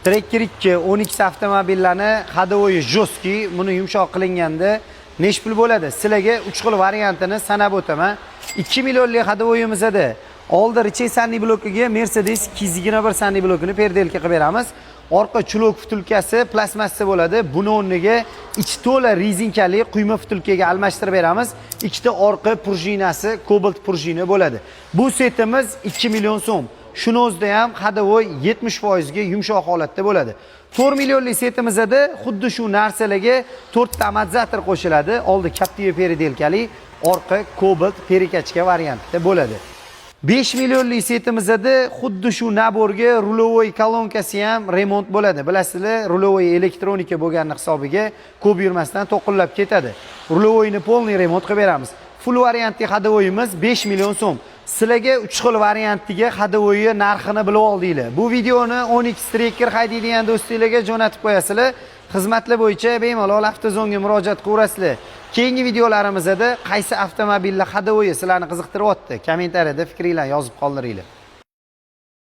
Tracker 2 12 avtomobillarni hadovoyi jo'ski, buni yumshoq qilinganda nech pul bo'ladi? Sizlarga 3 xil variantini sanab o'taman. 2 millionlik hadovoyimizda oldi richeysanli blokiga Mercedes 221 sanli blokini perdelka qilib beramiz. Orqa chulok vtulkasi plastmassa bo'ladi. Buni o'rniga ichi to'la rezinkali quyma vtulkaga almashtirib beramiz. Ikkita orqa prujinasi Cobalt prujina bo'ladi. Bu setimiz 2 million so'm. Shuni o'zida ham hadovoy 70% ga yumshoq holatda bo'ladi. 4 millionlik setimizda xuddi shu narsalarga 4 ta amortizator qo'shiladi. Oldi Captiva perdelkali, orqa Cobalt perikachka variantida bo'ladi. 5 millionlik setimizda xuddi shu naborga rulovoy kolonkasi ham remont bo'ladi. Bilasizlar, rulovoy elektronika bo'lgan hisobiga ko'p yurmasdan to'qillab ketadi. Rulovoyni polniy remont qilib beramiz. Full variantli hadovoyimiz 5 million so'm. Sizlarga 3 xil variantiga hadovoyi narxini bilib oldinglar. Bu videoni 10x Tracker haydaydigan do'stinglarga jo'natib qo'yasizlar. Xizmatlar bo'yicha bemalol avtozonga murojaat qilasizlar. Keyingi videolarimizda qaysi avtomobillar hadovoyi sizlarni qiziqtiryapti? Kommentariyada fikringlarni yozib qoldiringlar.